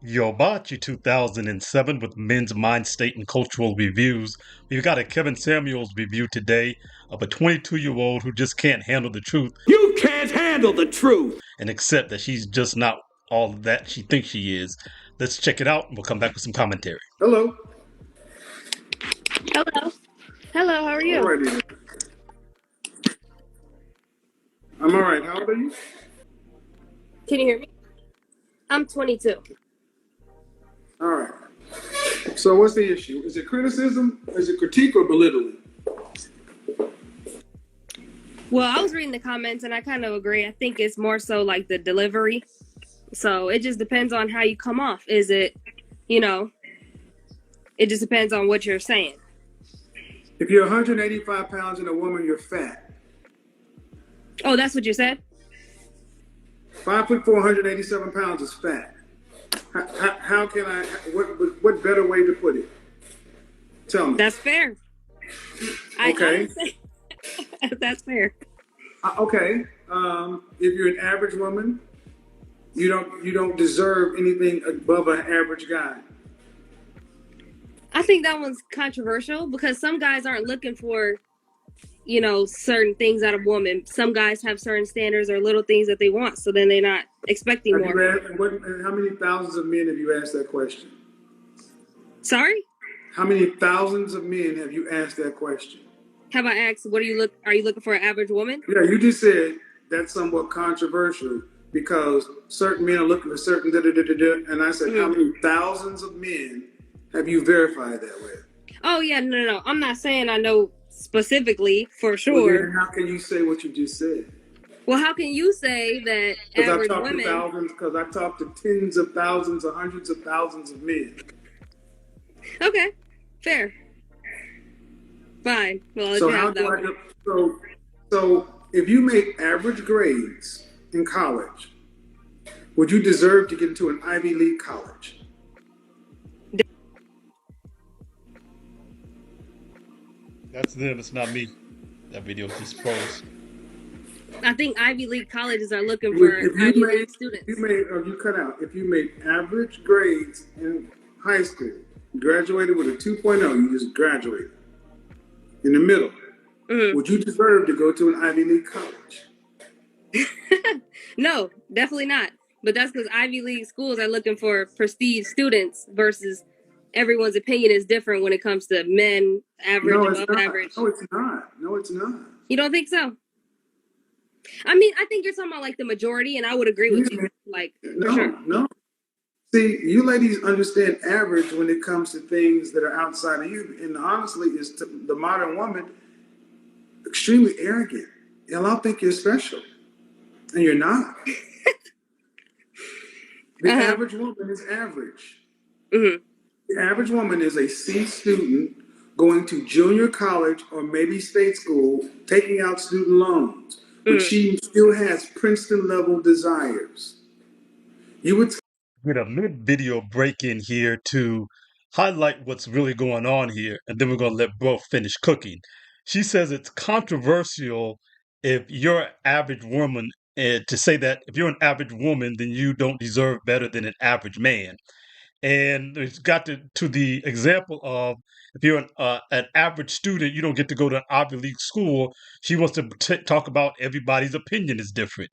Yobachi 2007 with Men's Mind State and Cultural Reviews. We've got a Kevin Samuels review today of a 22-year-old who just can't handle the truth You can't handle the truth. and accept that she's just not all that she thinks she is. Let's check it out and we'll come back with some commentary. Hello. Hello. Hello, how are you? Alrighty. I'm all right. How old are you? Can you hear me? I'm 22. All right. So what's the issue? Is it criticism? Is it critique or belittling? Well, I was reading the comments and I kind of agree. I think it's more so like the delivery. So it just depends on how you come off. Is it, it just depends on what you're saying. If you're 185 pounds and a woman, you're fat. Oh, that's what you said? 5'4", 187 pounds is fat. How can I, what better way to put it? Tell me. That's fair. Okay. That's fair. Okay. If you're an average woman, you don't deserve anything above an average guy. I think that one's controversial because some guys aren't looking for, certain things out of women. Some guys have certain standards or little things that they want, so then they're not expecting more. How many thousands of men have you asked that question? Sorry? How many thousands of men have you asked that question? Have I asked, are you looking for an average woman? Yeah, you just said that's somewhat controversial because certain men are looking for certain and I said, How many thousands of men have you verified that with? Oh, yeah, no. I'm not saying I know specifically for sure. Well, then how can you say what you just said? Well, how can you say that average women? Because I talked to tens of thousands or hundreds of thousands of men. Okay, fair. Fine. Well, so if you make average grades in college, would you deserve to get into an Ivy League college? That's them, it's not me. That video just froze. I think Ivy League colleges are looking for Ivy League students. You cut out. If you made average grades in high school, you graduated with a 2.0, you just graduated. In the middle, would you deserve to go to an Ivy League college? No, definitely not. But that's because Ivy League schools are looking for prestige students versus everyone's opinion is different when it comes to men, average, above average. No, it's not. No, it's not. You don't think so? I mean, I think you're talking about like the majority, and I would agree with you. Like, for sure. No. See, you ladies understand average when it comes to things that are outside of you. And honestly, it's the modern woman extremely arrogant. Y'all think you're special. And you're not. The average woman is average. The average woman is a C student going to junior college or maybe state school, taking out student loans. But she still has Princeton level desires. You would Get a mid-video break in here to highlight what's really going on here, and then we're going to let Bro finish cooking. She says it's controversial if you're an average woman, to say that if you're an average woman, then you don't deserve better than an average man. And it's got to the example of if you're an average student, you don't get to go to an Ivy League school. She wants to talk about everybody's opinion is different.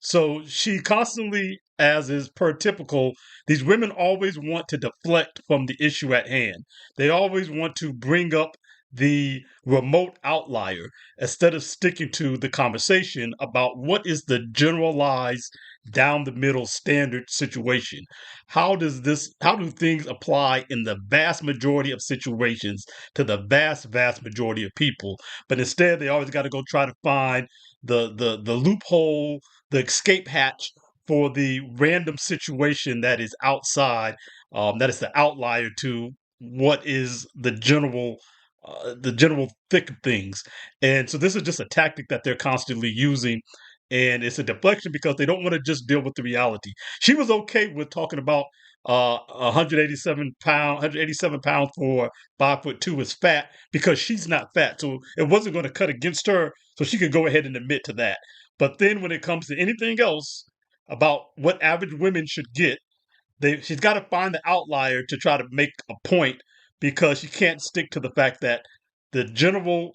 So she constantly, as is per typical, these women always want to deflect from the issue at hand. They always want to bring up the remote outlier instead of sticking to the conversation about what is the generalized down the middle standard situation. How do things apply in the vast majority of situations to the vast majority of people? But instead they always got to go try to find the loophole, the escape hatch for the random situation that is outside, that is the outlier to what is the general thick of things. And so this is just a tactic that they're constantly using, and it's a deflection because they don't want to just deal with the reality. She was okay with talking about 187 pounds for 5'2" is fat because she's not fat, so it wasn't going to cut against her, so she could go ahead and admit to that. But then when it comes to anything else about what average women should get, she's got to find the outlier to try to make a point because she can't stick to the fact that the general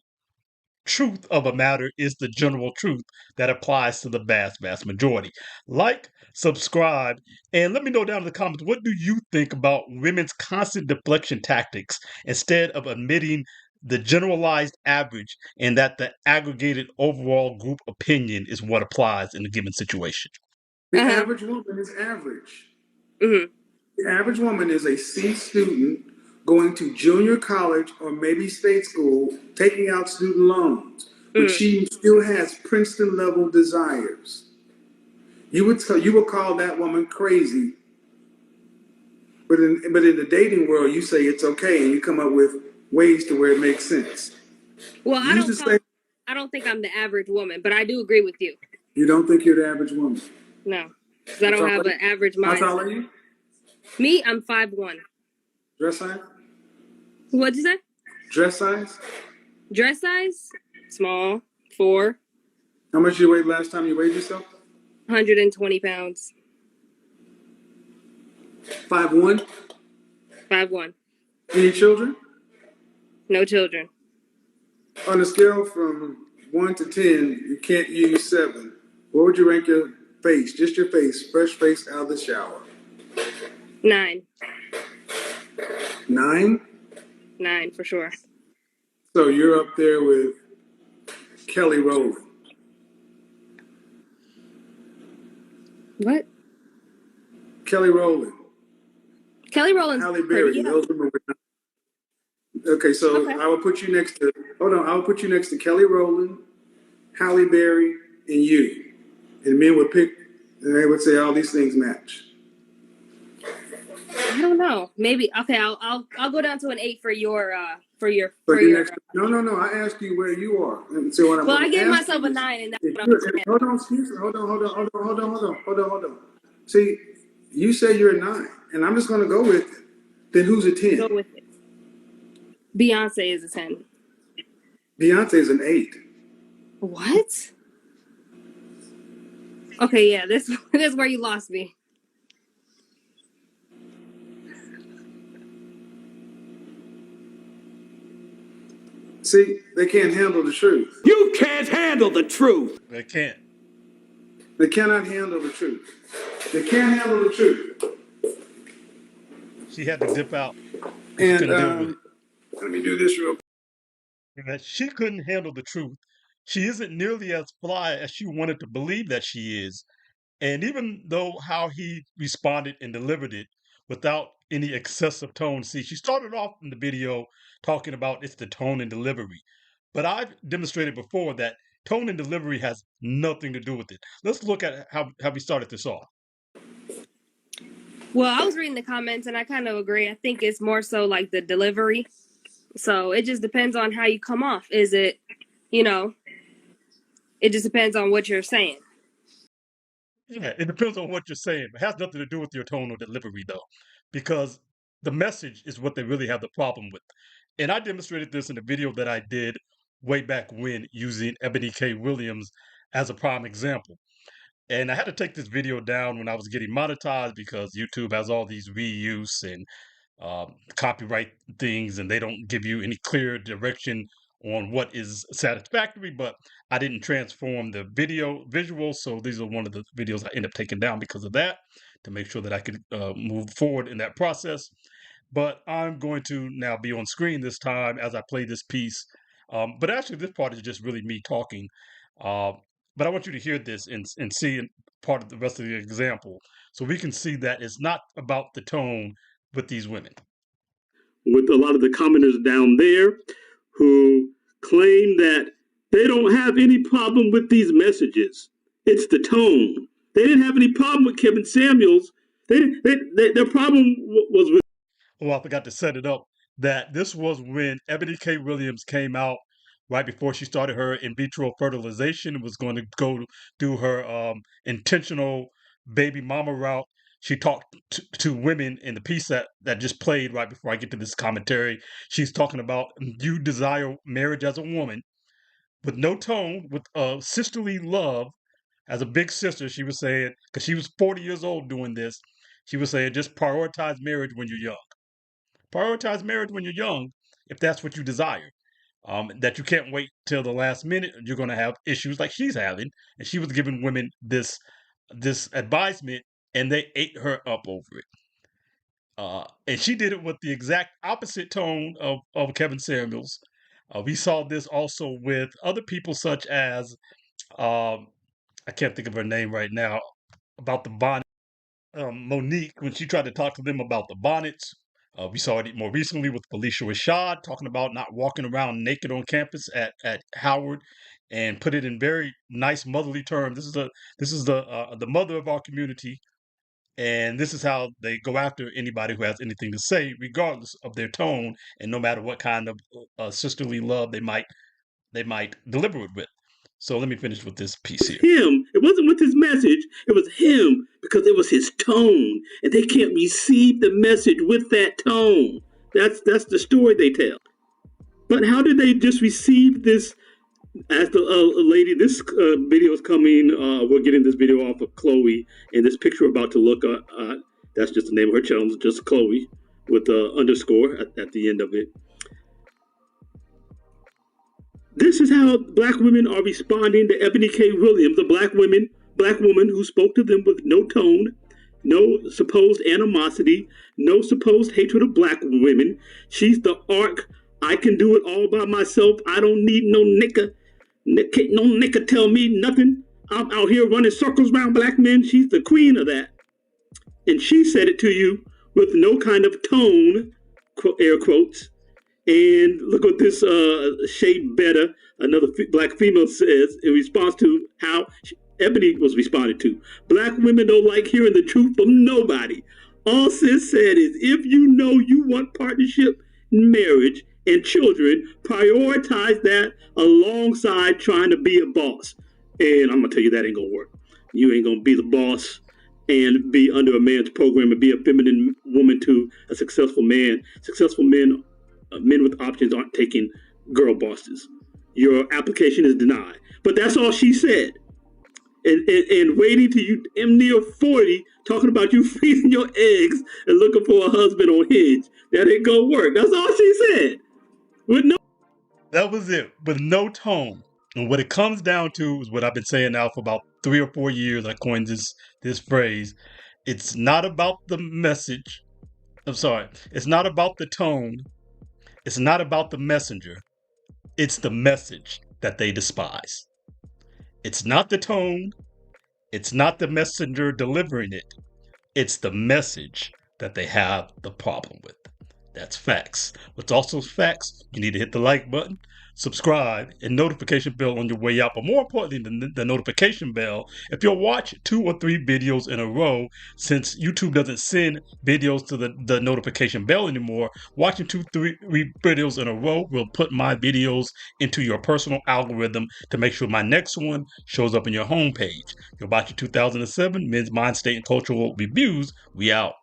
truth of a matter is the general truth that applies to the vast majority. Like, subscribe, and let me know down in the comments, what do you think about women's constant deflection tactics instead of admitting the generalized average and that the aggregated overall group opinion is what applies in a given situation? The average woman is average. The average woman is a C student going to junior college or maybe state school, taking out student loans, but she still has Princeton level desires. You would call that woman crazy, but in the dating world, you say it's okay, and you come up with ways to where it makes sense. Well, I don't think I'm the average woman, but I do agree with you. You don't think you're the average woman? No, because I don't have an average mindset. How tall are you? Me, I'm 5'1". Dress size? What'd you say? Dress size? Dress size? Small. 4. How much did you weigh last time you weighed yourself? 120 pounds. 5'1"? 5'1". Any children? No children. On a scale from 1 to 10, you can't use 7. What would you rank your face? Just your face, fresh face out of the shower. 9. 9? 9 for sure. So you're up there with Kelly Rowland. What? Kelly Rowland. Kelly Rowland's Halle Berry. pretty. Those women were not. Okay, so Okay. I will put you next to. Hold on, I will put you next to Kelly Rowland, Halle Berry, and you. And men would pick, and they would say all these things match. I don't know. Maybe okay. I'll go down to an 8 for your. No. I asked you where you are. And so what I'm Well, I gave ask myself you a is, 9, and that's if what you're- I'm saying. hold on, excuse me. Hold on. See, you say you're a 9, and I'm just going to go with it. Then who's a 10? Go with it. Beyonce is a 10. Beyonce is an 8. What? Okay, yeah, this is where you lost me. See, they can't handle the truth. You can't handle the truth. They can't. They cannot handle the truth. They can't handle the truth. She had to dip out. And couldn't deal with it. let me do this real quick. That she couldn't handle the truth. She isn't nearly as fly as she wanted to believe that she is. And even though how he responded and delivered it without any excessive tone, see, she started off in the video talking about it's the tone and delivery. But I've demonstrated before that tone and delivery has nothing to do with it. Let's look at how we started this off. Well, I was reading the comments and I kind of agree. I think it's more so like the delivery. So it just depends on how you come off. Is it, it just depends on what you're saying. Yeah, it depends on what you're saying. It has nothing to do with your tone or delivery, though, because the message is what they really have the problem with. And I demonstrated this in a video that I did way back when using Ebony K. Williams as a prime example. And I had to take this video down when I was getting monetized because YouTube has all these reuse and copyright things, and they don't give you any clear direction on what is satisfactory. But I didn't transform the visual, so these are one of the videos I end up taking down because of that, to make sure that I could move forward in that process. But I'm going to now be on screen this time as I play this piece. But actually, this part is just really me talking. Uh, but I want you to hear this and see part of the rest of the example, so we can see that it's not about the tone with these women. With a lot of the commenters down there who claim that they don't have any problem with these messages. It's the tone. They didn't have any problem with Kevin Samuels. Their problem was with. Oh, I forgot to set it up. That this was when Ebony K. Williams came out right before she started her in vitro fertilization and was going to go do her intentional baby mama route. She talked to women in the piece that just played right before I get to this commentary. She's talking about you desire marriage as a woman with no tone, with sisterly love. As a big sister, she was saying, because she was 40 years old doing this, She was saying just prioritize marriage when you're young. Prioritize marriage when you're young, if that's what you desire. That you can't wait till the last minute. You're going to have issues like she's having, and she was giving women this advisement, and they ate her up over it. And she did it with the exact opposite tone of Kevin Samuels. We saw this also with other people, such as I can't think of her name right now, about the bonnet. Monique, when she tried to talk to them about the bonnets. We saw it more recently with Felicia Rashad talking about not walking around naked on campus at Howard, and put it in very nice motherly terms. This is the mother of our community, and this is how they go after anybody who has anything to say, regardless of their tone, and no matter what kind of sisterly love they might deliver it with. So let me finish with this piece here. Him. It wasn't with his message. It was him, because it was his tone, and they can't receive the message with that tone. That's the story they tell. But how did they just receive this? As the lady, this video is coming. We're getting this video off of Chloe, and this picture we're about to look at. That's just the name of her channel, just Chloe, with the underscore at the end of it. This is how black women are responding to Ebony K. Williams, a black woman who spoke to them with no tone, no supposed animosity, no supposed hatred of black women. She's the arc. I can do it all by myself. I don't need no nigga tell me nothing. I'm out here running circles around black men. She's the queen of that. And she said it to you with no kind of tone, air quotes. And look what this Shay Betta, another black female, says in response to how Ebony was responded to. Black women don't like hearing the truth from nobody. All sis said is, if you know you want partnership, marriage, and children, prioritize that alongside trying to be a boss. And I'm going to tell you that ain't going to work. You ain't going to be the boss and be under a man's program and be a feminine woman to a successful man. Successful men with options aren't taking girl bosses. Your application is denied. But that's all she said. And waiting till you damn near 40, talking about you freezing your eggs and looking for a husband on Hinge. That ain't gonna work. That's all she said. That was it, with no tone. And what it comes down to is what I've been saying now for about 3 or 4 years. I coined this phrase. It's not about the message. It's not about the tone. It's not about the messenger. It's the message that they despise. It's not the tone. It's not the messenger delivering it. It's the message that they have the problem with. That's facts. What's also facts, you need to hit the like button, subscribe, and notification bell on your way out. But more importantly than the notification bell, if you'll watch 2 or 3 videos in a row, since YouTube doesn't send videos to the notification bell anymore, watching 2, 3 videos in a row will put my videos into your personal algorithm to make sure my next one shows up in your homepage. Hibachi 2007, Men's Mind State and Cultural Reviews. We out.